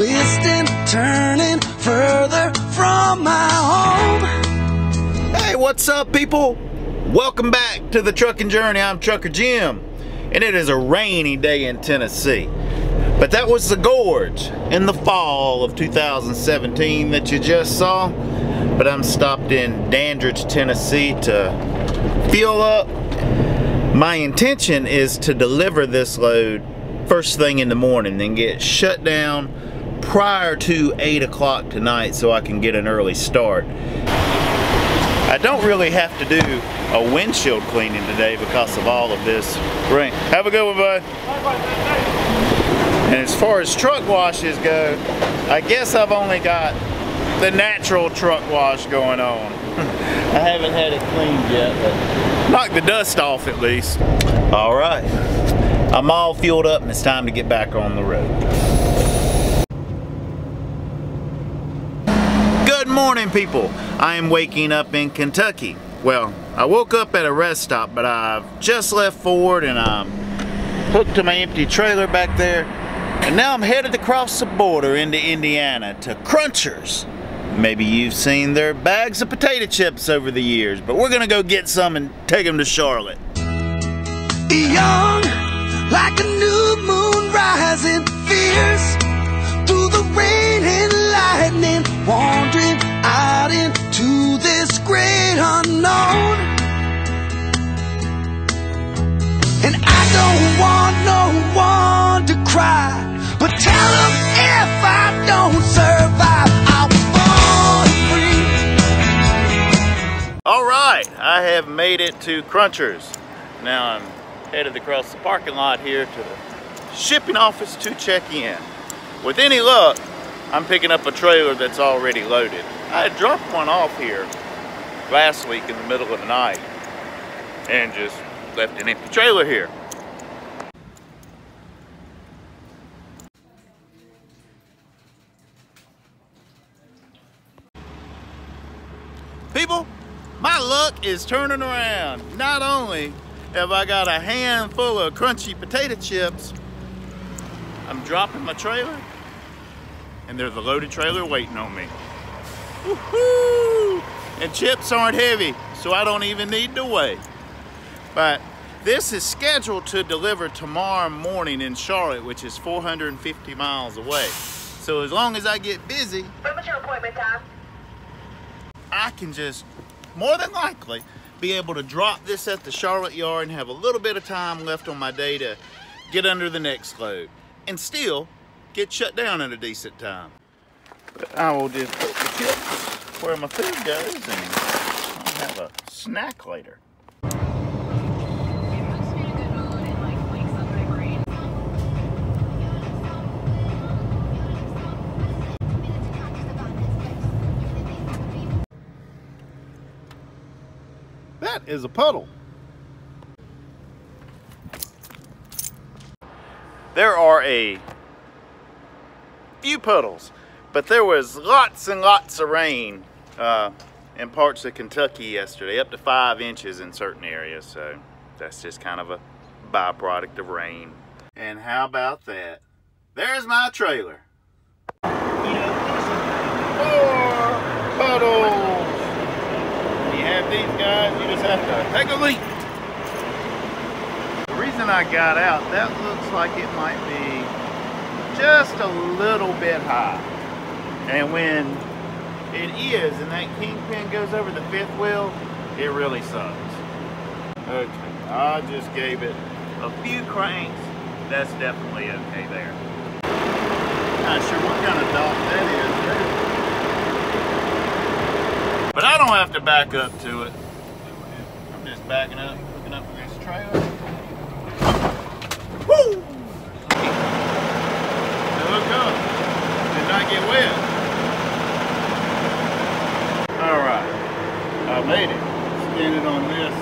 twisting, turning further from my home. Hey, what's up, people? Welcome back to the Trucking Journey. I'm Trucker Jim, and it is a rainy day in Tennessee. But that was the gorge in the fall of 2017 that you just saw. But I'm stopped in Dandridge, Tennessee to fuel up. My intention is to deliver this load first thing in the morning and get shut down prior to 8 o'clock tonight so I can get an early start. I don't really have to do a windshield cleaning today because of all of this rain. Have a good one, bud. And as far as truck washes go, I guess I've only got the natural truck wash going on. I haven't had it cleaned yet, but knock the dust off at least. All right, I'm all fueled up and it's time to get back on the road. Good morning, people. I am waking up in Kentucky. Well, I woke up at a rest stop, but I've just left Ford and I'm hooked to my empty trailer back there. And now I'm headed across the border into Indiana to Krunchers. Maybe you've seen their bags of potato chips over the years, but we're gonna go get some and take them to Charlotte. Young, like a new moon rising fierce through the rain and lightning, wandering out into this great unknown. And I don't want no one to cry, but tell them if I don't survive, I was born free. All right, I have made it to Krunchers. Now I'm headed across the parking lot here to the shipping office to check in. With any luck, I'm picking up a trailer that's already loaded. I had dropped one off here last week in the middle of the night and just left an empty trailer here. People, my luck is turning around. Not only have I got a handful of crunchy potato chips, I'm dropping my trailer and there's a loaded trailer waiting on me. Woohoo! And chips aren't heavy, so I don't even need to weigh. But this is scheduled to deliver tomorrow morning in Charlotte, which is 450 miles away. So as long as I get busy, what's your appointment time? I can just, more than likely, be able to drop this at the Charlotte yard and have a little bit of time left on my day to get under the next load and still get shut down at a decent time. But I will just put the chips where my food goes and I'll have a snack later. That is a puddle. There are a few puddles, but there was lots and lots of rain in parts of Kentucky yesterday, up to 5 inches in certain areas, so that's just kind of a byproduct of rain. And how about that? There's my trailer. 4 puddles. You have these guys, you just have to take a leap. The reason I got out, that looks like it might be just a little bit high. And when it is and that kingpin goes over the 5th wheel, it really sucks. Okay, I just gave it a few cranks. That's definitely okay there. Not sure what kind of dock that is. But I don't have to back up to it. I'm just backing up, hooking up with this trailer. Woo! To hook up and not get wet. Alright, I made it. Standing on this.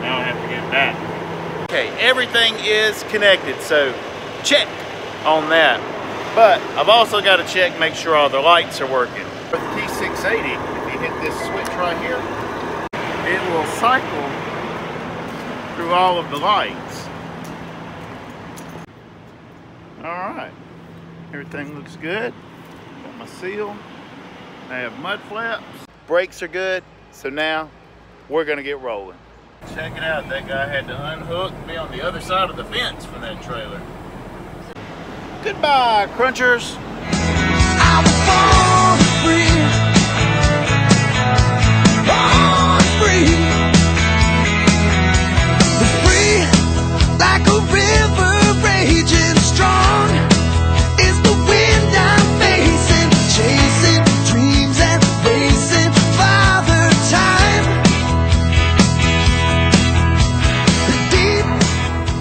Now I have to get back. Okay, everything is connected, so check on that. But I've also got to check, make sure all the lights are working. With the T680, if you hit this switch right here, it will cycle through all of the lights. Alright. Everything looks good. Got my seal. I have mud flaps. Brakes are good. So now we're gonna get rolling. Check it out. That guy had to unhook and be on the other side of the fence from that trailer. Goodbye, Krunchers. I was born free, born free, free like a river raging strong. Is the wind I'm facing, chasing dreams and racing Father Time. Deep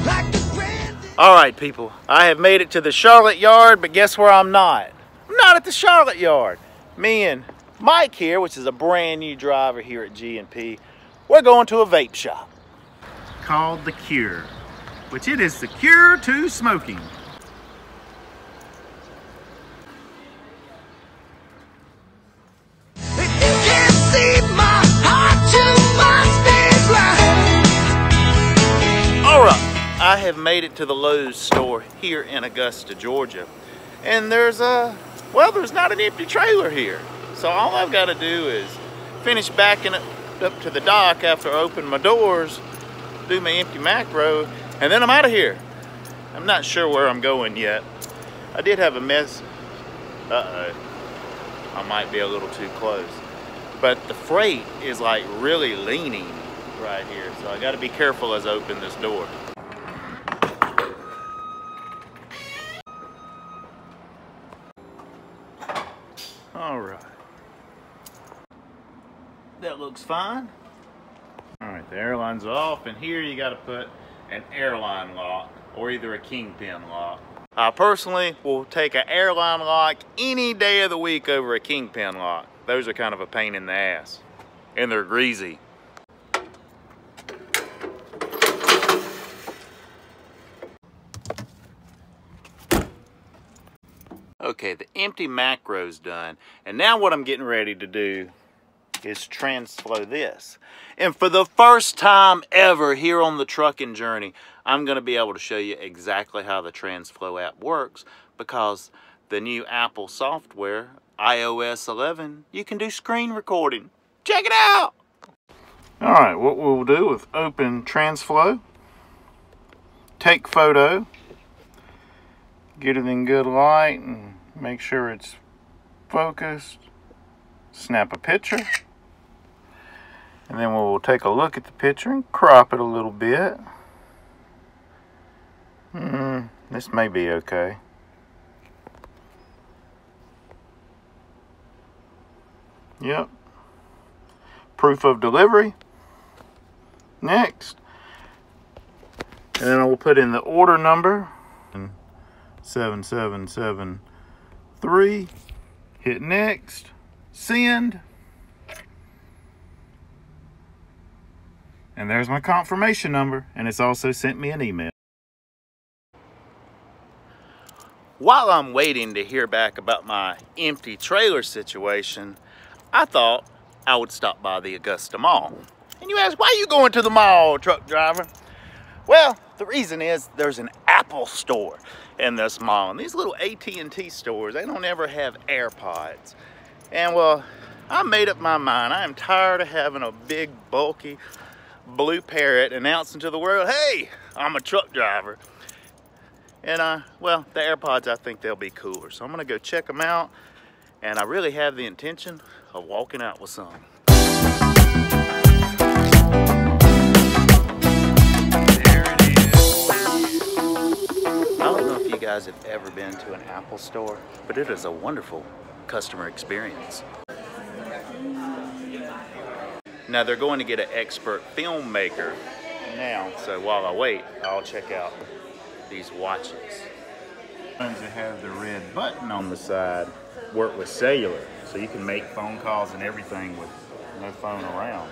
like the grand. All right, people. I have made it to the Charlotte yard, but guess where I'm not? I'm not at the Charlotte yard. Me and Mike here, which is a brand new driver here at G&P, we're going to a vape shop called The Cure, which it is the cure to smoking. If you can't see my heart, you must be blind. All right, I have made it to the Lowe's store here in Augusta, Georgia, and there's not an empty trailer here. So all I've got to do is finish backing it up to the dock after I open my doors, do my empty macro, and then I'm out of here. I'm not sure where I'm going yet. I did have a mess. Uh-oh. I might be a little too close. But the freight is like really leaning right here, so I got to be careful as I open this door. All right. That looks fine. All right, the airline's off, and here you got to put an airline lock or either a kingpin lock. I personally will take an airline lock any day of the week over a kingpin lock. Those are kind of a pain in the ass, and they're greasy. Okay, the empty macro's done, and now what I'm getting ready to do is transflow this. And for the first time ever here on the trucking journey, I'm going to be able to show you exactly how the TransFlow app works, because the new Apple software, iOS 11, you can do screen recording. Check it out! All right, what we'll do is open TransFlow, take photo, get it in good light, and make sure it's focused, snap a picture. And then we'll take a look at the picture and crop it a little bit. This may be okay. Yep. Proof of delivery. Next. And then I will put in the order number. 7773. Hit next. Send. And there's my confirmation number, and it's also sent me an email. While I'm waiting to hear back about my empty trailer situation, I thought I would stop by the Augusta Mall. And you ask, why are you going to the mall, truck driver? Well, the reason is there's an Apple store in this mall. And these little AT&T stores, they don't ever have AirPods. And well, I made up my mind. I am tired of having a big, bulky blue parrot announcing to the world, hey, I'm a truck driver. And well, the AirPods, I think they'll be cooler. So I'm gonna go check them out. And I really have the intention of walking out with some. There it is. I don't know if you guys have ever been to an Apple store, but it is a wonderful customer experience. Now they're going to get an expert filmmaker now, so while I wait, I'll check out these watches. Ones that have the red button on the side work with cellular, so you can make phone calls and everything with no phone around.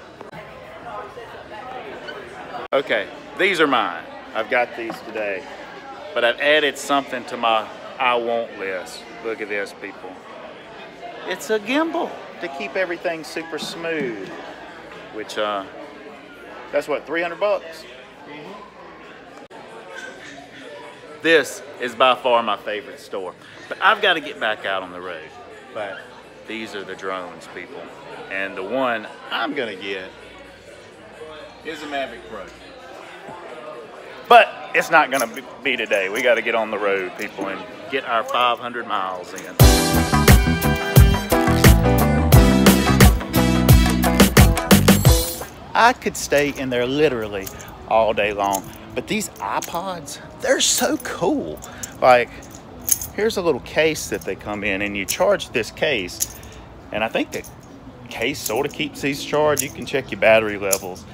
Okay, these are mine. I've got these today, but I've added something to my I want list. Look at this, people. It's a gimbal to keep everything super smooth. Which, that's what, 300 bucks? This is by far my favorite store. But I've got to get back out on the road. But these are the drones, people. And the one I'm gonna get is a Mavic Pro. But it's not gonna be today. We gotta get on the road, people, and get our 500 miles in. I could stay in there literally all day long, but these iPods, they're so cool. Like, here's a little case that they come in, and you charge this case, and I think the case sort of keeps these charged. You can check your battery levels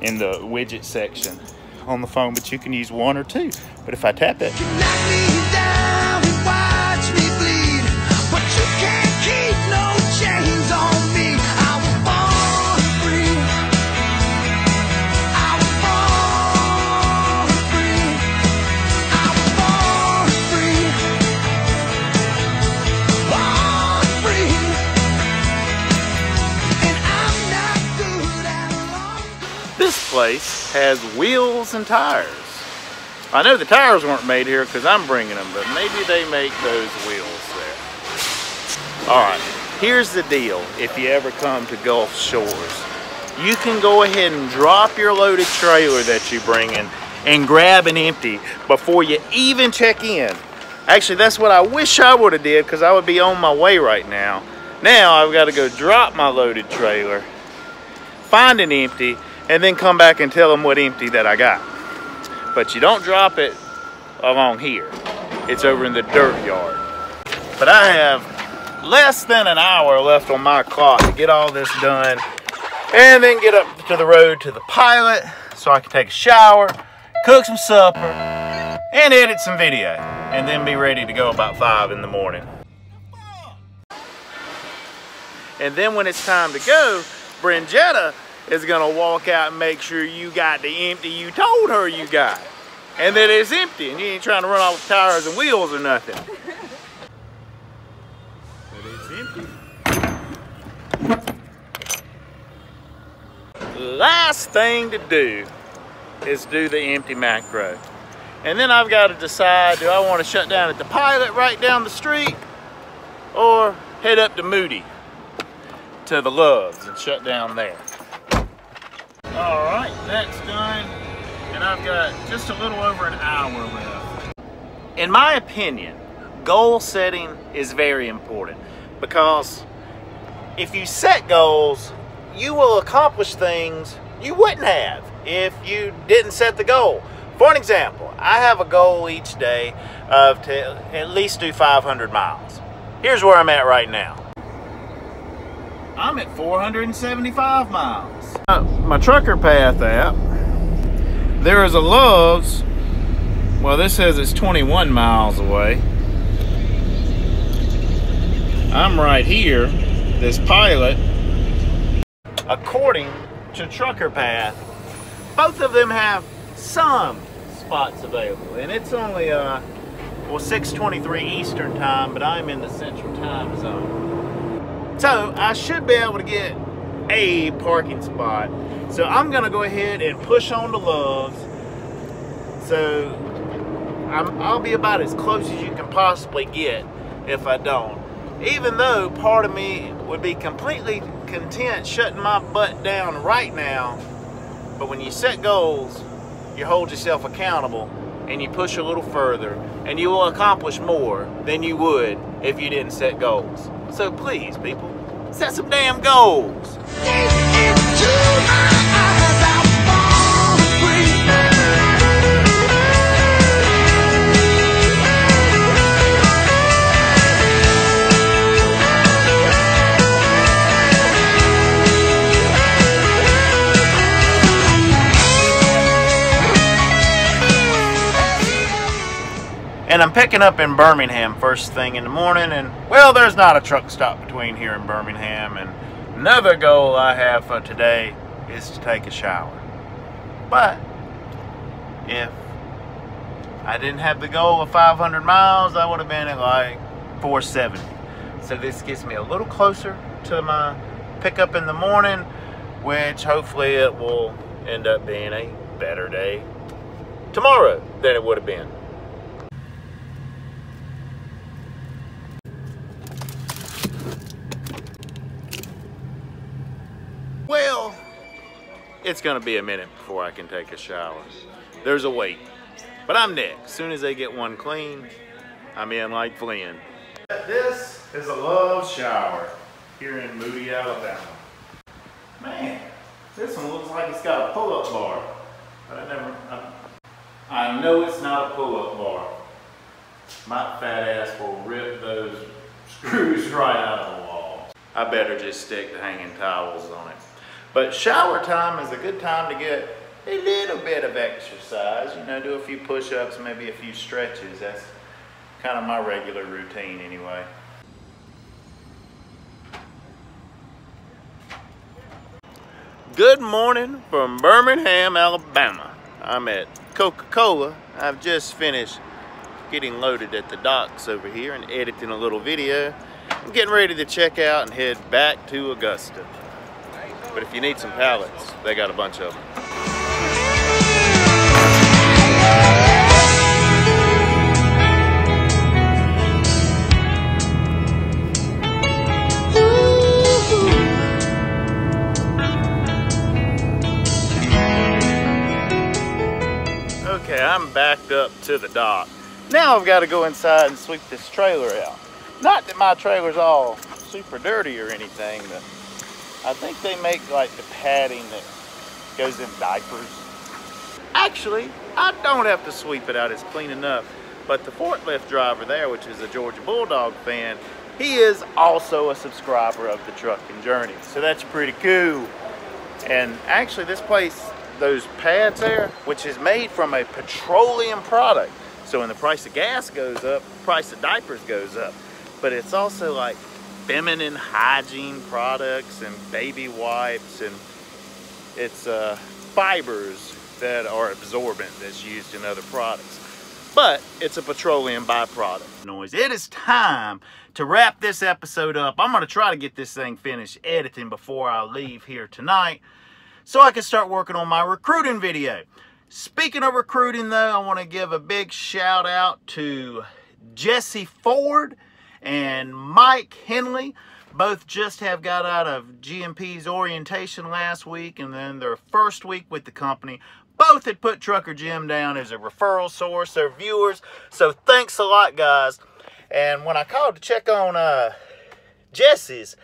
in the widget section on the phone, but you can use one or two. But if I tap it, You knock me down and watch me bleed, but you can't keep no chains on me. I was born free. I was born free. I was born free. Born free. And I'm not good at long. this place has wheels and tires. I know the tires weren't made here because I'm bringing them, but maybe they make those wheels there. All right, here's the deal. If you ever come to Gulf Shores, you can go ahead and drop your loaded trailer that you bring in and grab an empty before you even check in. Actually, that's what I wish I would have did, because I would be on my way right now. Now I've got to go drop my loaded trailer, find an empty, and then come back and tell them what empty that I got. But you don't drop it along here. It's over in the dirt yard. But I have less than an hour left on my clock to get all this done, and then get up to the road to the Pilot so I can take a shower, cook some supper, and edit some video, and then be ready to go about 5 in the morning. And then when it's time to go, Brinjetta is gonna walk out and make sure you got the empty you told her you got, and that it's empty, and you ain't trying to run off with tires and wheels or nothing. But it's empty. Last thing to do is do the empty macro. And then I've got to decide, do I want to shut down at the Pilot right down the street, or head up to Moody to the Loves and shut down there. All right, that's done, and I've got just a little over an hour left. In my opinion, goal setting is very important, because if you set goals, you will accomplish things you wouldn't have if you didn't set the goal. For an example, I have a goal each day of to at least do 500 miles. Here's where I'm at right now. I'm at 475 miles. My Trucker Path app, there is a Love's. Well, this says it's 21 miles away. I'm right here, this Pilot. According to Trucker Path, both of them have some spots available, and it's only well, 6:23 Eastern time, but I'm in the Central Time Zone, so I should be able to get a parking spot. So I'm gonna go ahead and push on to Love's. So I'll be about as close as you can possibly get if I don't, even though part of me would be completely content shutting my butt down right now. But when you set goals, you hold yourself accountable, and you push a little further, and you will accomplish more than you would if you didn't set goals. So please, people, set some damn goals. And I'm picking up in Birmingham first thing in the morning, and well, there's not a truck stop between here and Birmingham. And another goal I have for today is to take a shower. But if I didn't have the goal of 500 miles, I would have been at like 470. So this gets me a little closer to my pickup in the morning, which hopefully it will end up being a better day tomorrow than it would have been. it's gonna be a minute before I can take a shower. There's a wait. But I'm next. As soon as they get one clean, I'm in like Flynn. This is a love shower here in Moody, Alabama. Man, this one looks like it's got a pull-up bar. But I know it's not a pull-up bar. My fat ass will rip those screws right out of the wall. I better just stick the hanging towels on it. But shower time is a good time to get a little bit of exercise. You know, do a few push-ups, maybe a few stretches. That's kind of my regular routine anyway. Good morning from Birmingham, Alabama. I'm at Coca-Cola. I've just finished getting loaded at the docks over here and editing a little video. I'm getting ready to check out and head back to Augusta. But if you need some pallets, they got a bunch of them. Okay, I'm backed up to the dock. Now I've got to go inside and sweep this trailer out. Not that my trailer's all super dirty or anything, but I think they make like the padding that goes in diapers. Actually, I don't have to sweep it out, it's clean enough. But the forklift driver there, which is a Georgia Bulldog fan, he is also a subscriber of the Truckin Journey. So that's pretty cool. And actually this place, those pads there, which is made from a petroleum product. So when the price of gas goes up, the price of diapers goes up. But it's also like feminine hygiene products and baby wipes, and it's fibers that are absorbent that's used in other products. But it's a petroleum byproduct. It is time to wrap this episode up. I'm gonna try to get this thing finished editing before I leave here tonight, so I can start working on my recruiting video. Speaking of recruiting though, I want to give a big shout out to Jesse Ford and Mike Henley. Both just have got out of GMP's orientation last week, and then their first week with the company. Both had put Trucker Jim down as a referral source, their viewers. So thanks a lot, guys. And when I called to check on Jesse's,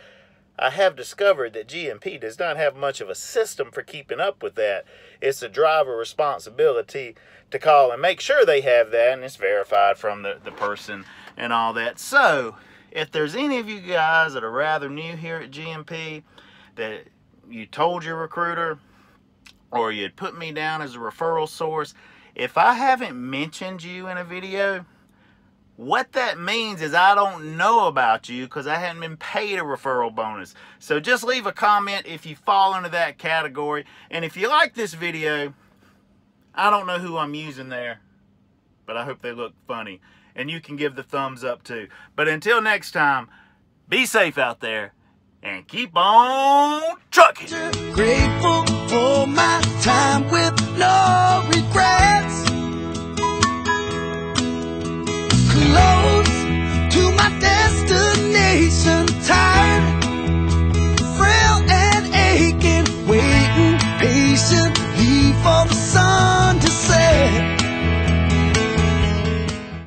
I have discovered that GMP does not have much of a system for keeping up with that. It's a driver responsibility to call and make sure they have that, and it's verified from the person and all that. So if there's any of you guys that are rather new here at GMP, that you told your recruiter or you'd put me down as a referral source, if I haven't mentioned you in a video, what that means is I don't know about you because I hadn't been paid a referral bonus. So just leave a comment if you fall into that category. And if you like this video, I don't know who I'm using there, but I hope they look funny. And you can give the thumbs up too. But until next time, be safe out there and keep on trucking. Grateful for my time with no regrets. Close to my destination.